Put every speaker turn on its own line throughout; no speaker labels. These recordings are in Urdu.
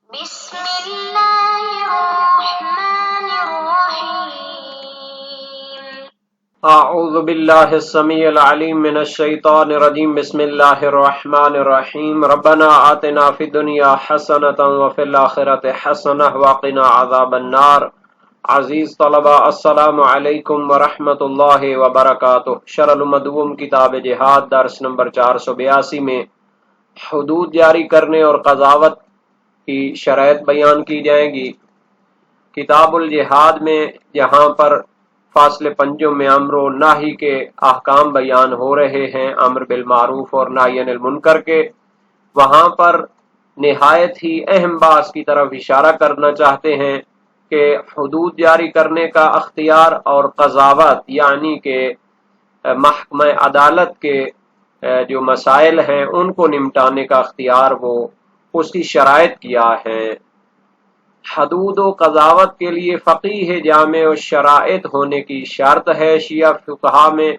بسم اللہ الرحمن الرحیم
اعوذ باللہ السمیع العلیم من الشیطان الرجیم بسم اللہ الرحمن الرحیم ربنا آتنا فی الدنیا حسنۃ وفی الآخرۃ حسنۃ وقنا عذاب النار۔ عزیز طلبہ السلام علیکم ورحمۃ اللہ وبرکاتہ۔ شرح المدوم کتاب جہاد درس نمبر 482 میں حدود جاری کرنے اور قضاوت کی شرائط بیان کی جائیں گی۔ کتاب الجہاد میں جہاں پر فاصل پنجم میں امر و نہی کے احکام بیان ہو رہے ہیں، امر بالمعروف اور نہی عن المنکر کے، وہاں پر نہایت ہی اہم بات کی طرف اشارہ کرنا چاہتے ہیں کہ حدود جاری کرنے کا اختیار اور قضاوت یعنی کہ محکمہ عدالت کے جو مسائل ہیں ان کو نمٹانے کا اختیار وہ اس کی شرائط کیا ہے۔ حدود و قضاوت کے لیے فقیہ جامع و شرائط ہونے کی شرط ہے۔ شیعہ فقہا میں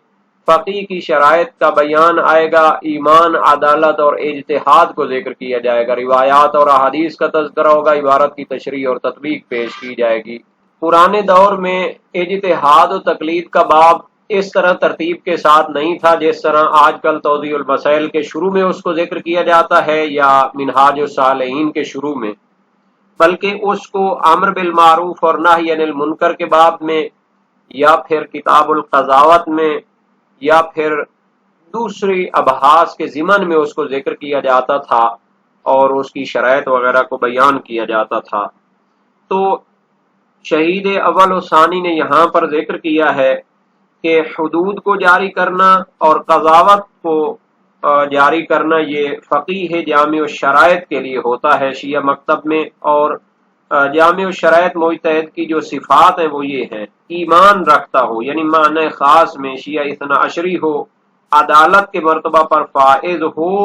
فقیہ کی شرائط کا بیان آئے گا، ایمان، عدالت اور اجتہاد کو ذکر کیا جائے گا، روایات اور احادیث کا تذکرہ ہوگا، عبارت کی تشریح اور تطبیق پیش کی جائے گی۔ پرانے دور میں اجتہاد و تقلید کا باب اس طرح ترتیب کے ساتھ نہیں تھا جس طرح آج کل توضیح المسائل کے شروع میں اس کو ذکر کیا جاتا ہے یا منہاج الصالحین کے شروع میں، بلکہ اس کو امر بالمعروف اور نہی عن المنکر کے باب میں یا پھر کتاب القضاوت میں یا پھر دوسری ابحاث کے ضمن میں اس کو ذکر کیا جاتا تھا اور اس کی شرائط وغیرہ کو بیان کیا جاتا تھا۔ تو شہید اول و ثانی نے یہاں پر ذکر کیا ہے کہ حدود کو جاری کرنا اور قضاوت کو جاری کرنا یہ فقیہ جامع الشرائط کے لیے ہوتا ہے شیعہ مکتب میں، اور جامع الشرائط مجتہد کی جو صفات ہیں وہ یہ ہیں: ایمان رکھتا ہو یعنی معنی خاص میں شیعہ اثنا عشری ہو، عدالت کے مرتبہ پر فائز ہو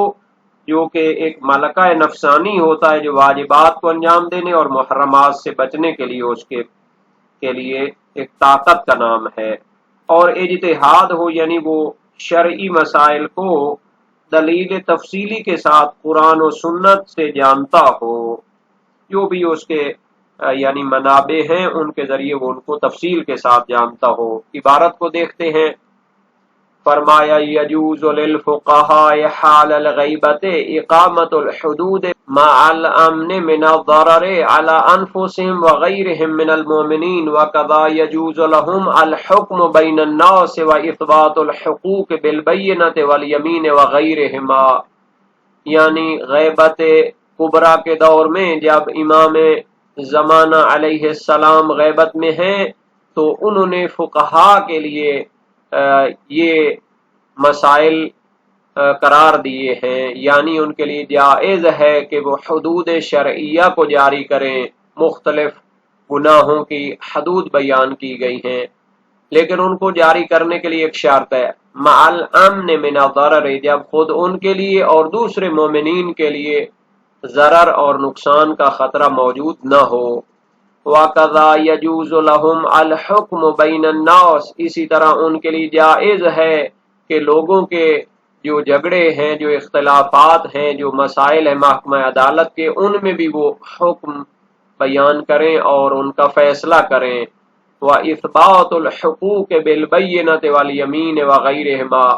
جو کہ ایک ملکہ نفسانی ہوتا ہے جو واجبات کو انجام دینے اور محرمات سے بچنے کے لیے اس کے لیے ایک طاقت کا نام ہے، اور اجتہاد ہو یعنی وہ شرعی مسائل کو دلیل تفصیلی کے ساتھ قرآن و سنت سے جانتا ہو، جو بھی اس کے یعنی منابع ہیں ان کے ذریعے وہ ان کو تفصیل کے ساتھ جانتا ہو۔ عبارت کو دیکھتے ہیں، فرمایا یجوز للفقہاء حال الغیبت اقامت الحدود مع الامن من الضرر على انفسهم وغیرهم من المؤمنین وکذا یجوز لهم الحکم بین الناس واثبات الحقوق بالبینۃ والیمین وغیرہما۔ یعنی غیبت کبریٰ کے دور میں جب امام زمانہ علیہ السلام غیبت میں ہیں تو انہوں نے فقہا کے لیے یہ مسائل قرار دیے ہیں، یعنی ان کے لیے جائز ہے کہ وہ حدود شرعیہ کو جاری کریں۔ مختلف گناہوں کی حدود بیان کی گئی ہیں، لیکن ان کو جاری کرنے کے لیے ایک شرط ہے، مع الامن من الضرر، جب خود ان کے لیے اور دوسرے مومنین کے لیے ضرر اور نقصان کا خطرہ موجود نہ ہو۔ وَقَذَا يَجُوزُ لَهُمْ الْحُكْمُ بَيْنَ النَّاسِ، اسی طرح ان کے لیے جائز ہے کہ لوگوں کے جو جھگڑے ہیں، جو اختلافات ہیں، جو مسائل ہیں محکمہ عدالت کے، ان میں بھی وہ حکم بیان کریں اور ان کا فیصلہ کریں۔ وَإِثْبَاتُ الْحُقُوقِ بِالْبَيِّنَةِ وَالْيَمِينِ وَغَيْرِهِمَا،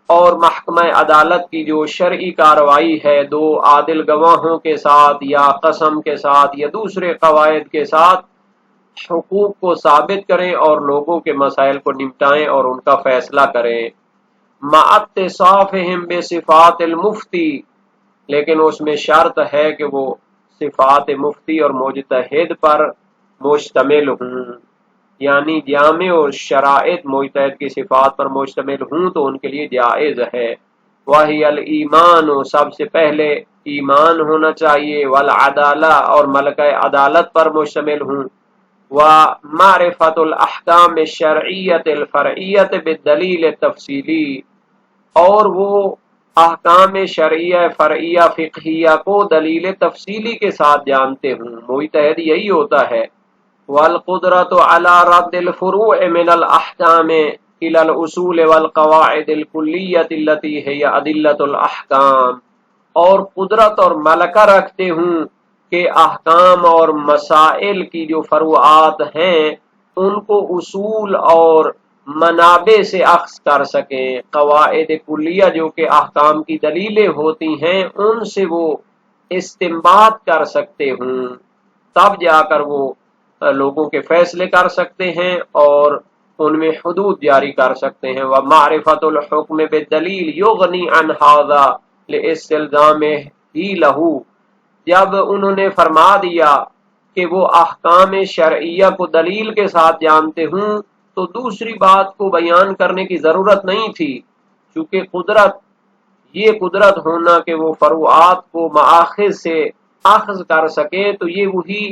اور محکمہ عدالت کی جو شرعی کارروائی ہے دو عادل گواہوں کے ساتھ یا قسم کے ساتھ یا دوسرے قواعد کے ساتھ حقوق کو ثابت کریں اور لوگوں کے مسائل کو نمٹائیں اور ان کا فیصلہ کریں۔ مع اتصافہم بصفات المفتی، لیکن اس میں شرط ہے کہ وہ صفات مفتی اور مجتہد پر مشتمل ہوں، یعنی جامع اور شرائط مجتہد کی صفات پر مشتمل ہوں تو ان کے لیے جائز ہے۔ وہی الایمان، سب سے پہلے ایمان ہونا چاہیے، والعدالہ، اور ملکہ عدالت پر مشتمل ہوں، ومعرفت الاحکام الشرعیۃ الفرعیۃ بالدلیل التفصیلی، اور وہ احکام شرعیہ فرعیہ فقہیہ کو دلیل تفصیلی کے ساتھ جانتے ہوں، مجتہد یہی ہوتا ہے۔ والقدرۃ علی رد الفروع من الاحکام الى الاصول والقواعد الکلیۃ التي هي ادلۃ الاحکام، اور قدرت اور ملکہ رکھتے ہوں کہ احکام اور مسائل کی جو فروعات ہیں ان کو اصول اور منابع سے اخذ کر سکیں، قواعد کلیہ جو کہ احکام کی دلیلیں ہوتی ہیں ان سے وہ استنباط کر سکتے ہوں، تب جا کر وہ لوگوں کے فیصلے کر سکتے ہیں اور ان میں حدود جاری کر سکتے ہیں۔ وَمَعْرِفَةُ الْحُكْمِ بِالدَّلِيلِ يُغْنِي عَنْ هَذَا لِاسْتِلْزَامِهِ لَهُ، جب انہوں نے فرما دیا کہ وہ احکام شرعیہ کو دلیل کے ساتھ جانتے ہوں تو دوسری بات کو بیان کرنے کی ضرورت نہیں تھی، چونکہ یہ قدرت ہونا کہ وہ فروعات کو مآخذ سے اخذ کر سکے تو یہ وہی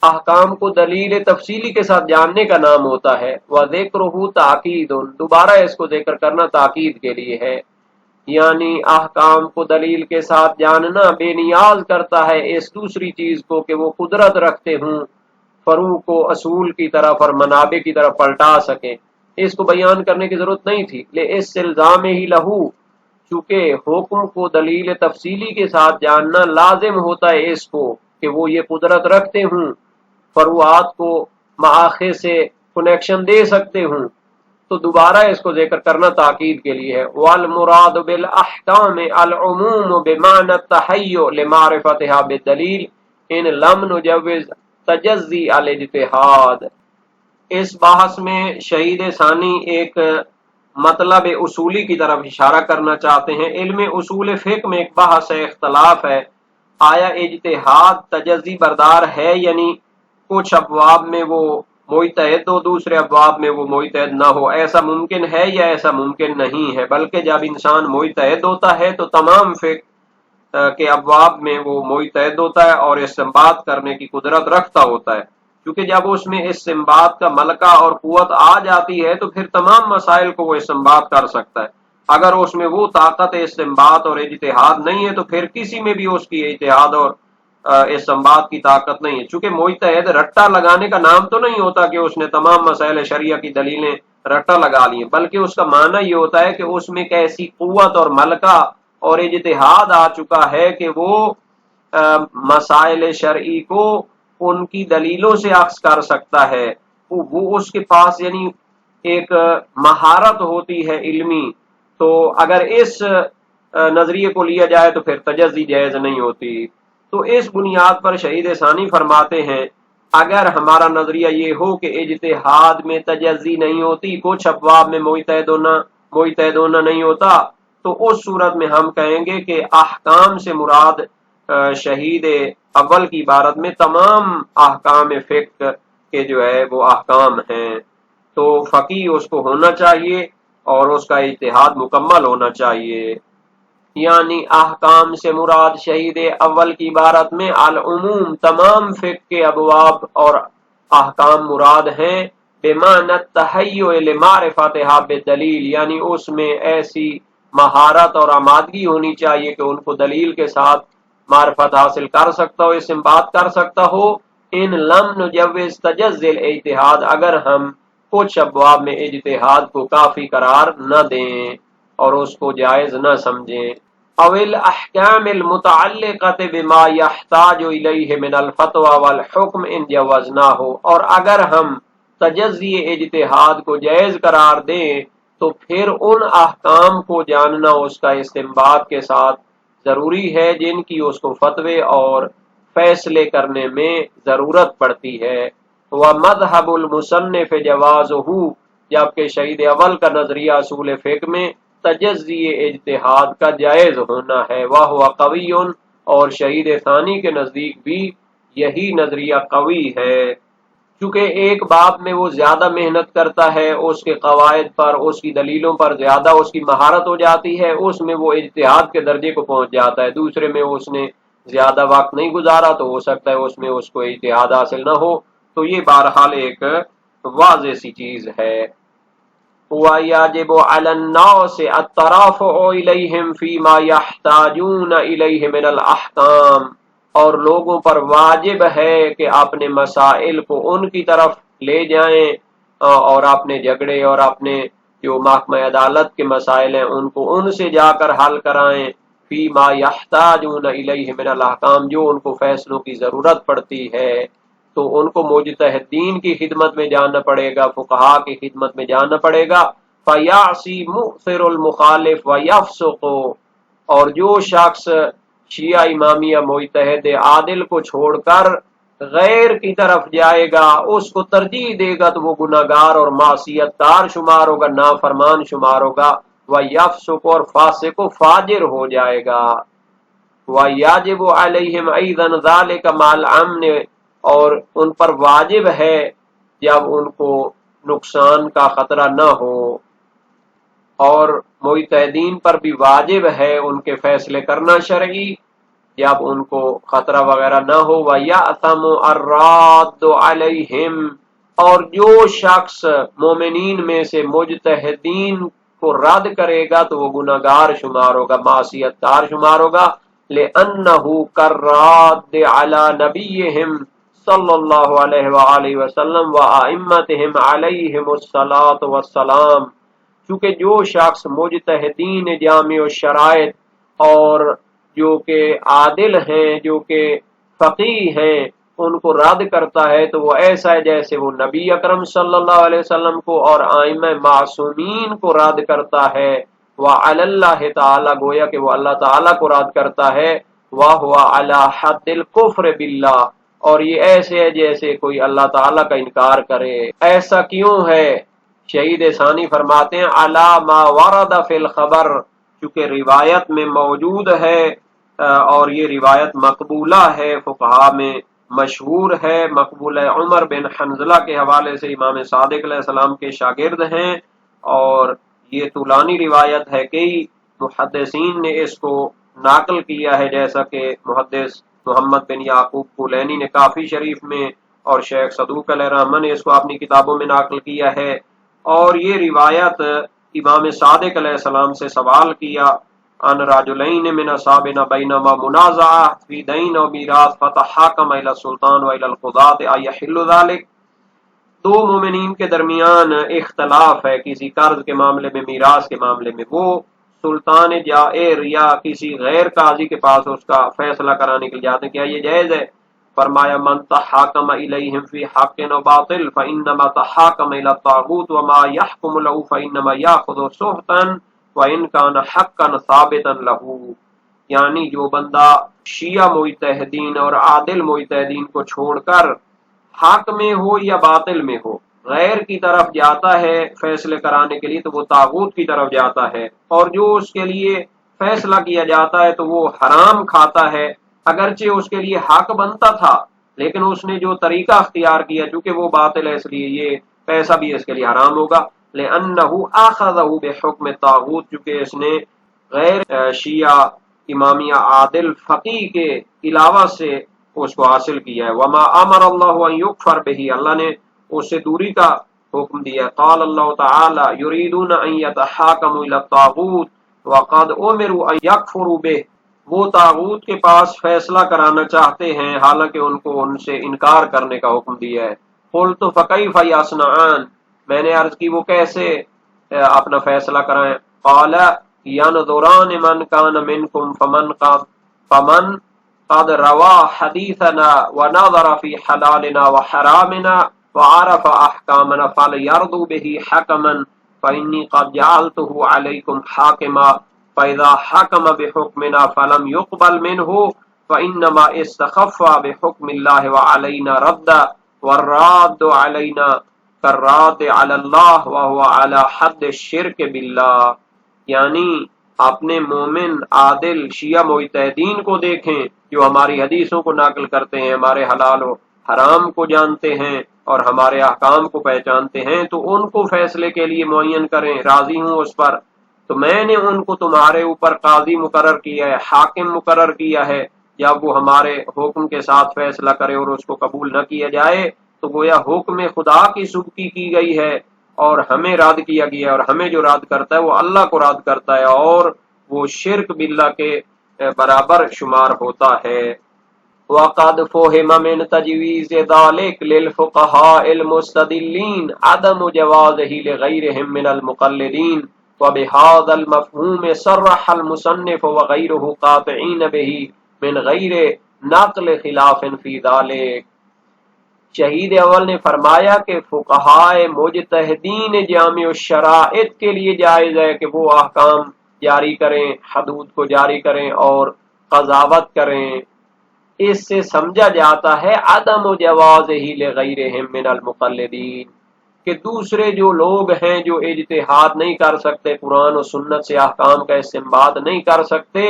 احکام کو دلیل تفصیلی کے ساتھ جاننے کا نام ہوتا ہے۔ وَذِكْرُهُ تَأْكِيدٌ، دوبارہ اس کو ذکر کرنا تاکید کے لیے ہے، یعنی احکام کو دلیل کے ساتھ جاننا بے نیاز کرتا ہے اس دوسری چیز کو کہ وہ قدرت رکھتے ہوں فروع کو اصول کی طرف اور منابع کی طرف پلٹا سکیں، اس کو بیان کرنے کی ضرورت نہیں تھی۔ لِاسْتِلْزَامِهِ لَهُ، چونکہ حکم کو دلیل تفصیلی کے ساتھ جاننا لازم ہوتا ہے اس کو کہ وہ یہ قدرت رکھتے ہوں فروعات کو مآخذ سے کنیکشن دے سکتے ہوں، تو دوبارہ اس کو ذکر کرنا تاکید کے لیے ہے۔ وَالْمُرَادُ بِالْأَحْكَامِ الْعُمُومُ بِمَعْنَى التَّحَيُّ لِمَعْرِفَتِهَا بِالدَّلِيلِ إِن لَمْ نُجَوِّزْ تَجَزِّي الْاجْتِهَادِ۔ اس بحث میں شہید ثانی ایک مطلب اصولی کی طرف اشارہ کرنا چاہتے ہیں۔ علم اصول فقہ میں ایک بحث ہے، اختلاف ہے، آیا اجتہاد تجزی بردار ہے، یعنی کچھ ابواب میں وہ مجتہد ہو دوسرے ابواب میں وہ مجتہد نہ ہو، ایسا ممکن ہے یا ایسا ممکن نہیں ہے؟ بلکہ جب انسان مجتہد ہوتا ہے تو تمام فقہ کے ابواب میں وہ مجتہد ہوتا ہے اور استنباط کرنے کی قدرت رکھتا ہوتا ہے، کیونکہ جب اس میں استنباط کا ملکہ اور قوت آ جاتی ہے تو پھر تمام مسائل کو وہ استنباط کر سکتا ہے۔ اگر اس میں وہ طاقت استنباط اور اجتہاد نہیں ہے تو پھر کسی میں بھی اس کی اجتہاد اور استنباط کی طاقت نہیں ہے، چونکہ مجتہد رٹا لگانے کا نام تو نہیں ہوتا کہ اس نے تمام مسائل شریعہ کی دلیلیں رٹا لگا لی ہیں، بلکہ اس کا معنی یہ ہوتا ہے کہ اس میں کیسی قوت اور ملکہ اور اجتہاد آ چکا ہے کہ وہ مسائل شرعی کو ان کی دلیلوں سے اخذ کر سکتا ہے، وہ اس کے پاس یعنی ایک مہارت ہوتی ہے علمی۔ تو اگر اس نظریے کو لیا جائے تو پھر تجزی جائز نہیں ہوتی۔ تو اس بنیاد پر شہید ثانی فرماتے ہیں اگر ہمارا نظریہ یہ ہو کہ اجتہاد میں تجزی نہیں ہوتی، کچھ ابواب میں مجتہد ہونا نہیں ہوتا، تو اس صورت میں ہم کہیں گے کہ احکام سے مراد شہید اول کی عبارت میں تمام احکام فقہ کے جو ہے وہ احکام ہیں، تو فقیہ اس کو ہونا چاہیے اور اس کا اجتہاد مکمل ہونا چاہیے۔ یعنی احکام سے مراد شہید اول کی عبارت میں العموم تمام فقہ کے ابواب اور احکام مراد ہیں، بمعنی التحیّع لمعرفتها بالدلیل، یعنی اس میں ایسی مہارت اور آمادگی ہونی چاہیے کہ ان کو دلیل کے ساتھ معرفت حاصل کر سکتا ہو، استنباط کر سکتا ہو۔ ان لم نجوز تجزی الاجتہاد، اگر ہم کچھ ابواب میں اجتہاد کو کافی قرار نہ دیں اور اس کو جائز نہ سمجھیں۔ او الاحکام المتعلقۃ بما یحتاج الیہ من الفتوی والحکم ان جوزناہ، اور اگر ہم تجزی اجتہاد کو جائز قرار دیں تو پھر ان احکام کو جاننا اس کا استنباط کے ساتھ ضروری ہے جن کی اس کو فتوے اور فیصلے کرنے میں ضرورت پڑتی ہے۔ ومذہب المصنف جوازہ، جبکہ شہید اول کا نظریہ اصول فقہ میں تجزی اجتہاد کا جائز ہونا ہے۔ وہو قوی، اور شہید ثانی کے نزدیک بھی یہی نظریہ قوی ہے، چونکہ ایک باب میں وہ زیادہ محنت کرتا ہے، اس کے قواعد پر، اس کی دلیلوں پر زیادہ اس کی مہارت ہو جاتی ہے، اس میں وہ اجتہاد کے درجے کو پہنچ جاتا ہے۔ دوسرے میں اس نے زیادہ وقت نہیں گزارا تو ہو سکتا ہے اس میں اس کو اجتہاد حاصل نہ ہو، تو یہ بہرحال ایک واضح سی چیز ہے۔ وَيَجِبُ عَلَى النَّاسِ التَّرَافُعُ إِلَيْهِمْ فِي مَا يَحْتَاجُونَ إِلَيْهِ مِنَ الْأَحْكَامِ، اور لوگوں پر واجب ہے کہ اپنے مسائل کو ان کی طرف لے جائیں اور اپنے جھگڑے اور اپنے جو محکمہ عدالت کے مسائل ہیں ان کو ان سے جا کر حل کرائیں، فیما یحتاجون الیہ من الاحکام، جو ان کو فیصلوں کی ضرورت پڑتی ہے تو ان کو مجتہدین کی خدمت میں جانا پڑے گا، فقہا کی خدمت میں جانا پڑے گا۔ فیعصی مؤثر المخالف ویفسق، اور جو شخص شیعہ امامیہ مجتہد عادل کو چھوڑ کر غیر کی طرف جائے گا، اس کو ترجیح دے گا، تو وہ گناہگار اور معصیت کار شمار ہوگا، نافرمان شمار ہوگا۔ ویفسق، اور فاسق و فاجر ہو جائے گا۔ وَيَجِبُ عَلَيْهِمْ أَيْضًا ذَلِكَ مَعَ الْأَمْنِ، اور ان پر واجب ہے جب ان کو نقصان کا خطرہ نہ ہو، اور مجتہدین پر بھی واجب ہے ان کے فیصلے کرنا شرعی جب ان کو خطرہ وغیرہ نہ ہو۔ وَيَأْثَمُ الرَّادُّ عَلَيْهِمْ، اور جو شخص مومنین میں سے مجتہدین کو رد کرے گا تو وہ گناہگار شمار ہوگا، معصیت کار شمار ہوگا۔ لِأَنَّهُ كَالرَّادِّ عَلَى نَبِيِّهِمْ صلی اللہ علیہ وآلہ وسلم وَأَئِمَّتِهِمْ عَلَيْهِمُ الصَّلَاةُ وَالسَّلَامُ، چونکہ جو شخص مجتہدین جامع الشرائط اور جو کہ عادل ہیں، جو کہ فقیہ ہیں، ان کو رد کرتا ہے تو وہ ایسا ہے جیسے وہ نبی اکرم صلی اللہ علیہ وسلم کو اور ائمہ معصومین کو رد کرتا ہے۔ وعلی اللہ تعالی، گویا کہ وہ اللہ تعالی کو رد کرتا ہے۔ وَهُوَ عَلَى حَدِّ الْكُفْرِ بِاللَّهِ، اور یہ ایسے ہے جیسے کوئی اللہ تعالیٰ کا انکار کرے۔ ایسا کیوں ہے؟ شہید ثانی فرماتے ہیں عَلَى مَا وَرَدَ فِي الْخَبَرِ، چونکہ روایت میں موجود ہے، اور یہ روایت مقبولہ ہے، فقہا میں مشہور ہے، مقبول عمر بن حنظلہ کے حوالے سے امام صادق علیہ السلام کے شاگرد ہیں، اور یہ طولانی روایت ہے، کئی محدثین نے اس کو ناقل کیا ہے، جیسا کہ محدث محمد بن یعقوب کولینی نے کافی شریف میں، اور شیخ صدوق علیہ الرحمہ نے اس کو اپنی کتابوں میں ناقل کیا ہے۔ اور یہ روایت امام صادق علیہ السلام سے سوال کیا، ان رجلین من اصحابنا بینما منازعہ فی دین و میراث فتحاکم الی السلطان و الی القضاة ایحل ذلک، دو مومنین کے درمیان اختلاف ہے کسی قرض کے معاملے میں، میراث کے معاملے میں، وہ سلطان جائر یا کسی غیر قاضی کے پاس اس کا فیصلہ کرانے کے لیے جاتے ہیں، کیا یہ جائز ہے؟ فرمایا من تحاکم الیہم فی حق و باطل فانما تحاکم الی الطاغوت وما یحکم له فانما یاخذ سحتا وان کان حقا ثابتا له، یعنی جو بندہ شیعہ مجتہدین اور عادل مجتہدین کو چھوڑ کر حق میں ہو یا باطل میں ہو غیر کی طرف جاتا ہے فیصلے کرانے کے لیے تو وہ طاغوت کی طرف جاتا ہے، اور جو اس کے لیے فیصلہ کیا جاتا ہے تو وہ حرام کھاتا ہے، اگرچہ اس کے لیے حق بنتا تھا لیکن اس نے جو طریقہ اختیار کیا چونکہ وہ باطل ہے، اس لیے یہ پیسہ بھی اس کے لیے حرام ہوگا۔ لأنه آخذه بحکم طاغوت، چونکہ اس نے غیر شیعہ امامیہ عادل فقیہ کے علاوہ سے اس کو حاصل کیا ہے۔ وما امر اللہ ان یکفر بہ، اللہ نے اس سے دوری کا حکم دیا۔ قال اللہ تعالی یریدون ان یتحاکموا الی الطاغوت وقد امروا ان یکفروا بہ، وہ طاغوت کے پاس فیصلہ کرانا چاہتے ہیں حالانکہ ان کو ان سے انکار کرنے کا حکم دیا ہے۔ قلت فکیف یصنعان، میں نے عرض کی وہ کیسے اپنا فیصلہ کرائیں؟ قال ینظران من کان منکم فمن قد روا حدیثنا ونظر فی حلالنا وحرامنا وعرف احکامنا فلیرضوا به حکما فانی قد جعلته علیکم حاکما فاذا حکم بحکمنا فلم يقبل منه فانما استخف بحکم اللہ وعلینا رد والراد علینا کرات علی اللہ وهو علی حد الشرک باللہ، یعنی اپنے مومن عادل شیعہ مجتہدین کو دیکھیں جو ہماری حدیثوں کو نقل کرتے ہیں، ہمارے حلال و حرام کو جانتے ہیں اور ہمارے احکام کو پہچانتے ہیں، تو ان کو فیصلے کے لیے معین کریں، راضی ہوں اس پر۔ تو میں نے ان کو تمہارے اوپر قاضی مقرر کیا ہے، حاکم مقرر کیا ہے، جب وہ ہمارے حکم کے ساتھ فیصلہ کرے اور اس کو قبول نہ کیا جائے تو گویا حکم خدا کی سبکی کی گئی ہے اور ہمیں رد کیا گیا، اور ہمیں جو رد کرتا ہے وہ اللہ کو رد کرتا ہے اور وہ شرک باللہ کے برابر شمار ہوتا ہے۔ وَقَدْ فُهِمَ مِنْ تَجْوِيزِ ذَلِكَ لِلْفُقَهَاءِ الْمُسْتَدِلِّينَ عَدَمُ جَوَازِهِ لِغَيْرِهِمْ مِنَ الْمُقَلِّدِينَ، وبهذا المفهوم صرح المصنف وغيره قاطعين به من غیر نقل خلاف فی ذلک۔ شہید اول نے فرمایا کہ فقہائے مجتہدین جامع الشرائط کے لیے جائز ہے کہ وہ احکام جاری کریں، حدود کو جاری کریں اور قضاوت کریں۔ اس سے سمجھا جاتا ہے عدم جواز ہی لغیرہم من المقلدین، کہ دوسرے جو لوگ ہیں جو اجتہاد نہیں کر سکتے، قرآن و سنت سے احکام کا استنباط نہیں کر سکتے،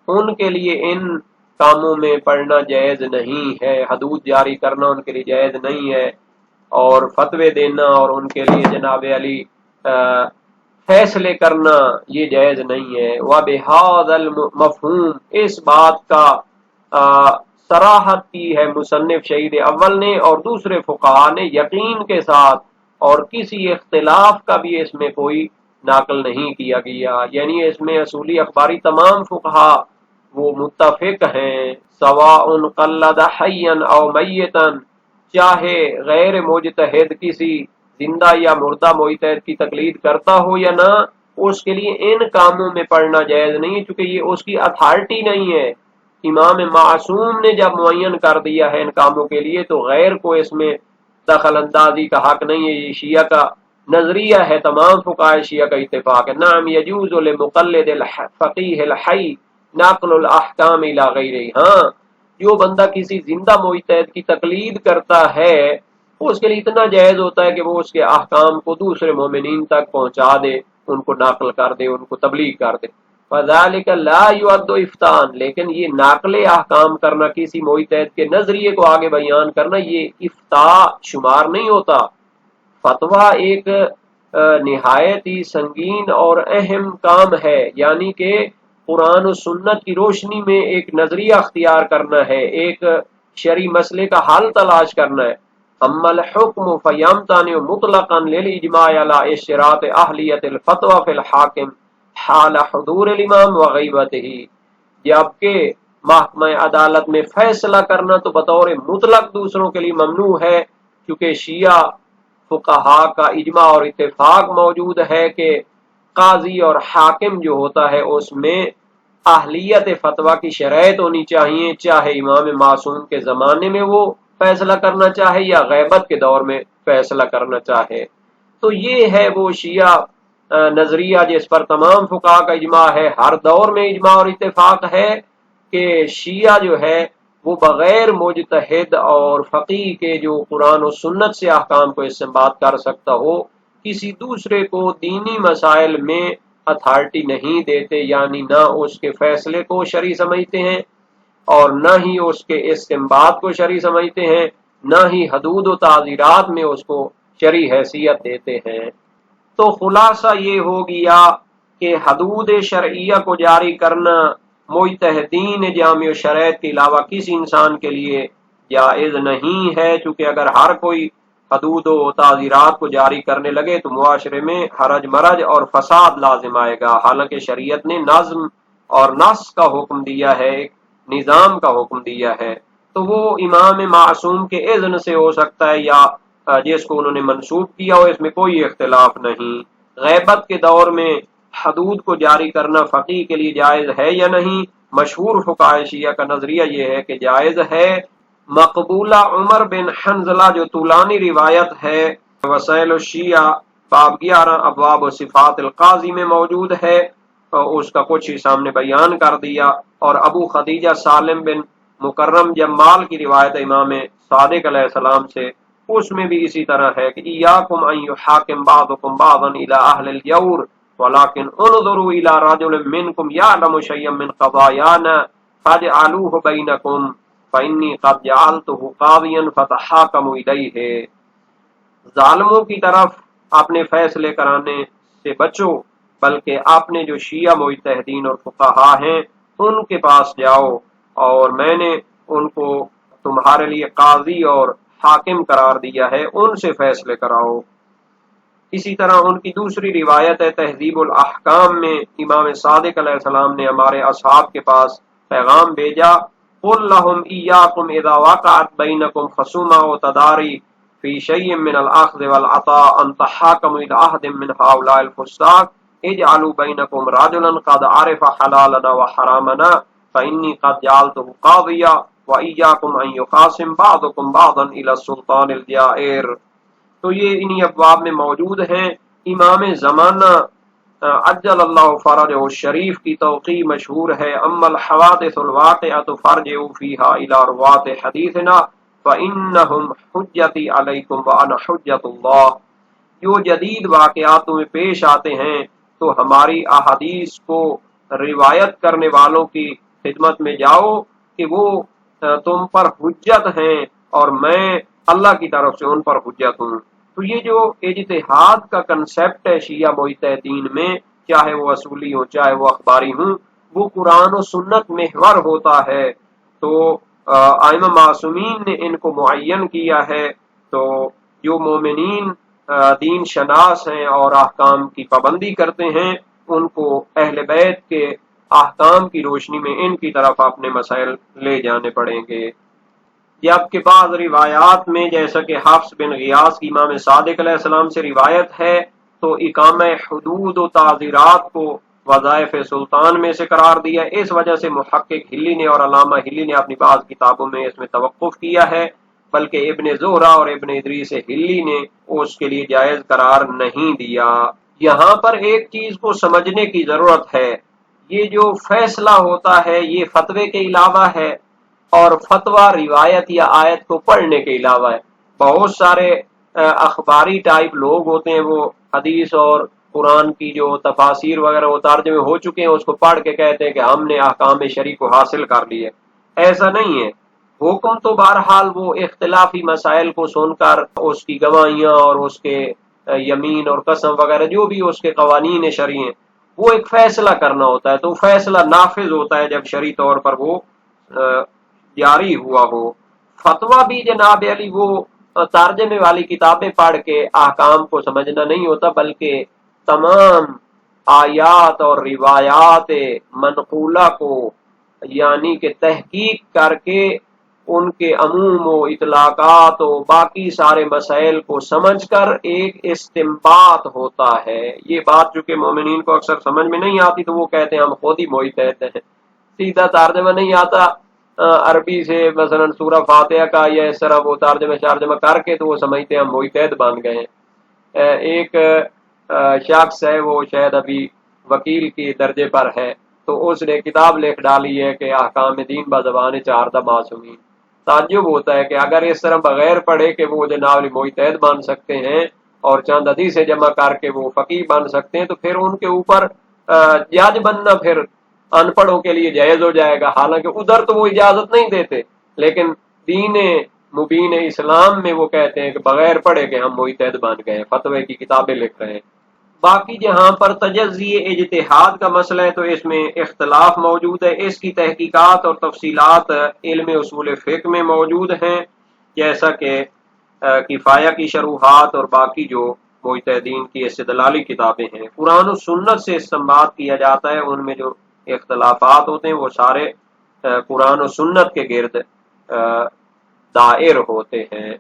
ان کے لیے ان کاموں میں پڑھنا جائز نہیں ہے، حدود جاری کرنا ان کے لیے جائز نہیں ہے، اور فتوے دینا اور ان کے لیے جناب علی فیصلے کرنا یہ جائز نہیں ہے۔ وَبِهَذَا الْمَفْهُومِ، اس بات کا صراحت کی ہے مصنف شہید اول نے اور دوسرے فقہا نے یقین کے ساتھ، اور کسی اختلاف کا بھی اس میں کوئی ناقل نہیں کیا گیا، یعنی اس میں اصولی اخباری تمام فقہا وہ متفق ہیں، سواء قلد حیا او میتا، چاہے غیر مجتہد کسی زندہ یا مردہ مجتہد کی تقلید کرتا ہو یا نہ، اس کے لیے ان کاموں میں پڑھنا جائز نہیں، چونکہ یہ اس کی اتھارٹی نہیں ہے۔ امام معصوم نے جب معین کر دیا ہے ان کاموں کے لیے تو غیر کو اس میں دخل اندازی کا حق نہیں ہے۔ یہ شیعہ کا نظریہ ہے، تمام فقہائے شیعہ کا اتفاق ہے۔ نعم یجوز لمقلد الفقیہ الحی نقل الاحکام الی غیرہ، ہاں جو بندہ کسی زندہ مجتہد کی تقلید کرتا ہے اس کے لیے اتنا جائز ہوتا ہے کہ وہ اس کے احکام کو دوسرے مومنین تک پہنچا دے، ان کو نقل کر دے، ان کو تبلیغ کر دے۔ فذلک لا یعد افتاء، لیکن یہ ناقل احکام کرنا، کسی مجتہد کے نظریے کو آگے بیان کرنا، یہ افتاء شمار نہیں ہوتا۔ فتویٰ ایک نہایت ہی سنگین اور اہم کام ہے، یعنی کہ قرآن و سنت کی روشنی میں ایک نظریہ اختیار کرنا ہے، ایک شرعی مسئلے کا حل تلاش کرنا ہے۔ اما الحکم فیمتنع مطلقا للاجماع علی اشتراط اہلیت الفتوی فی الحاکم حال حضور الامام وغیبتہ، جبکہ محکمہ عدالت میں فیصلہ کرنا تو بطور مطلق دوسروں کے لیے ممنوع ہے، کیونکہ شیعہ فقہا کا اجماع اور اتفاق موجود ہے کہ قاضی اور حاکم جو ہوتا ہے اس میں اہلیت فتویٰ کی شرائط ہونی چاہیے، چاہے امام معصوم کے زمانے میں وہ فیصلہ کرنا چاہے یا غیبت کے دور میں فیصلہ کرنا چاہے۔ تو یہ ہے وہ شیعہ نظریہ جس پر تمام فقہا کا اجماع ہے، ہر دور میں اجماع اور اتفاق ہے کہ شیعہ جو ہے وہ بغیر مجتہد اور فقیہ کے جو قرآن و سنت سے احکام کو استنباط کر سکتا ہو، کسی دوسرے کو دینی مسائل میں اتھارٹی نہیں دیتے، یعنی نہ اس کے فیصلے کو شرعی سمجھتے ہیں اور نہ ہی اس کے استنباط کو شرعی سمجھتے ہیں، نہ ہی حدود و تعزیرات میں اس کو شرعی حیثیت دیتے ہیں۔ تو خلاصہ یہ ہو گیا کہ حدود شرعیہ کو جاری کرنا مجتہدین جامع شرائط کے علاوہ کسی انسان کے لیے جائز نہیں ہے، چونکہ اگر ہر کوئی حدود و تعزیرات کو جاری کرنے لگے تو معاشرے میں حرج مرج اور فساد لازم آئے گا، حالانکہ شریعت نے نظم اور نسق کا حکم دیا ہے، ایک نظام کا حکم دیا ہے، تو وہ امام معصوم کے اذن سے ہو سکتا ہے یا جس کو انہوں نے منسوب کیا ہو، اس میں کوئی اختلاف نہیں۔ غیبت کے دور میں حدود کو جاری کرنا فقیہ کے لیے جائز ہے یا نہیں؟ مشہور فقہائے شیعہ کا نظریہ یہ ہے کہ جائز ہے۔ مقبولہ عمر بن حنظلہ جو طولانی روایت ہے، وسائل الشیعہ باب 11 ابواب و صفات القاضی میں موجود ہے، اس کا کچھ ہی سامنے بیان کر دیا، اور ابو خدیجہ سالم بن مکرم جمال کی روایت امام صادق علیہ السلام سے، اس میں بھی اسی طرح ہے کہ ایاکم ان یحاکم بعضکم بعضا الی اہل الجور ولکن انظروا الی رجل منکم یعلم شیئا من قضایانا فاجعلوه بینکم فانی قد جعلته قاضیا فتحاکموا الیہ۔ ظالموں کی طرف اپنے فیصلے کرانے سے بچو، بلکہ اپنے جو شیعہ مجتہدین اور فقہا ہیں ان کے پاس جاؤ، اور میں نے ان کو تمہارے لیے قاضی اور حاکم قرار دیا ہے، ان سے فیصلے کراؤ۔ اسی طرح ان کی دوسری روایت ہے تہذیب الاحکام میں، امام صادق علیہ السلام نے ہمارے اصحاب کے پاس پیغام بھیجا، قل لهم ایاکم اذا وقعت بینکم خصومہ و تداری فی شیء من الاخذ والعطاء ان تحاکموا الی احد من هؤلاء الفساق اجعلوا بینکم رجلا قد عرف حلالنا وحرامنا فانی قد جعلته قاضیا وإیاکم ان یخاصم بعضکم بعضا الی السلطان الجائر۔ تو یہ انہی ابواب میں موجود ہیں۔ امام زمانہ عجل اللہ فرجہ الشریف کی توقیع مشہور ہے، اما الحوادث الواقعۃ فرجعوا فیہا الی رواۃ حدیثنا فانہم حجتی علیکم وانا حجت اللہ۔ جو جدید واقعات میں پیش آتے ہیں تو ہماری احادیث کو روایت کرنے والوں کی خدمت میں جاؤ کہ وہ تم پر حجت ہیں اور میں اللہ کی طرف سے ان پر حجت ہوں۔ تو یہ جو اجتہاد کا کنسیپٹ ہے شیعہ مجتہدین میں، چاہے وہ اصولی ہوں چاہے وہ اخباری ہوں، وہ قرآن و سنت محور ہوتا ہے۔ تو ائمہ معصومین نے ان کو معین کیا ہے۔ تو جو مومنین دین شناس ہیں اور احکام کی پابندی کرتے ہیں، ان کو اہل بیت کے احکام کی روشنی میں ان کی طرف اپنے مسائل لے جانے پڑیں گے۔ جبکہ بعض روایات میں جیسا کہ حفص بن غیاث کی امام صادق علیہ السلام سے روایت ہے، تو اقامہ حدود و تعزیرات کو وظائف سلطان میں سے قرار دیا۔ اس وجہ سے محقق ہلی نے اور علامہ ہلی نے اپنی بعض کتابوں میں اس میں توقف کیا ہے، بلکہ ابن زہرہ اور ابن ادریس ہلی نے اس کے لیے جائز قرار نہیں دیا۔ یہاں پر ایک چیز کو سمجھنے کی ضرورت ہے، یہ جو فیصلہ ہوتا ہے یہ فتوے کے علاوہ ہے اور فتویٰ روایت یا آیت کو پڑھنے کے علاوہ ہے۔ بہت سارے اخباری ٹائپ لوگ ہوتے ہیں، وہ حدیث اور قرآن کی جو تفاسیر وغیرہ وہ ترجمے ہو چکے ہیں اس کو پڑھ کے کہتے ہیں کہ ہم نے احکام شرعی کو حاصل کر لی ہے۔ ایسا نہیں ہے۔ حکم تو بہرحال وہ اختلافی مسائل کو سن کر اس کی گواہیاں اور اس کے یمین اور قسم وغیرہ جو بھی اس کے قوانین شرعی ہیں وہ ایک فیصلہ کرنا ہوتا ہے، تو فیصلہ نافذ ہوتا ہے جب شرعی طور پر وہ جاری ہوا ہو۔ فتویٰ بھی جناب علی وہ ترجمے والی کتابیں پڑھ کے احکام کو سمجھنا نہیں ہوتا، بلکہ تمام آیات اور روایات منقولہ کو یعنی کہ تحقیق کر کے ان کے عموم و اطلاقات و باقی سارے مسائل کو سمجھ کر ایک استنباط ہوتا ہے۔ یہ بات چونکہ مومنین کو اکثر سمجھ میں نہیں آتی تو وہ کہتے ہیں ہم خود ہی مجتہد ہیں، سیدھا ترجمہ نہیں آتا عربی سے، مثلا سورہ فاتحہ کا یا اس طرح وہ ترجمہ کر کے تو وہ سمجھتے ہیں ہم مجتہد بن گئے ہیں۔ ایک شخص ہے، وہ شاید ابھی وکیل کے درجے پر ہے، تو اس نے کتاب لکھ ڈالی ہے کہ احکام دین بزبان چاردہ معصومین۔ تعجب ہوتا ہے کہ اگر اس طرح بغیر پڑھے کہ وہ جناب مجتہد بن سکتے ہیں اور چند حدیثیں جمع کر کے وہ فقیہ بن سکتے ہیں، تو پھر ان کے اوپر جج بننا پھر ان پڑھوں کے لیے جائز ہو جائے گا۔ حالانکہ ادھر تو وہ اجازت نہیں دیتے، لیکن دین مبین اسلام میں وہ کہتے ہیں کہ بغیر پڑھے کہ ہم مجتہد بن گئے، فتوے کی کتابیں لکھ رہے ہیں۔ باقی جہاں پر تجزی اجتہاد کا مسئلہ ہے تو اس میں اختلاف موجود ہے، اس کی تحقیقات اور تفصیلات علم اصول فقہ میں موجود ہیں، جیسا کہ کفایہ کی شروحات اور باقی جو مجتہدین کی استدلالی کتابیں ہیں۔ قرآن و سنت سے استنباط کیا جاتا ہے، ان میں جو اختلافات ہوتے ہیں وہ سارے قرآن و سنت کے گرد دائر ہوتے ہیں۔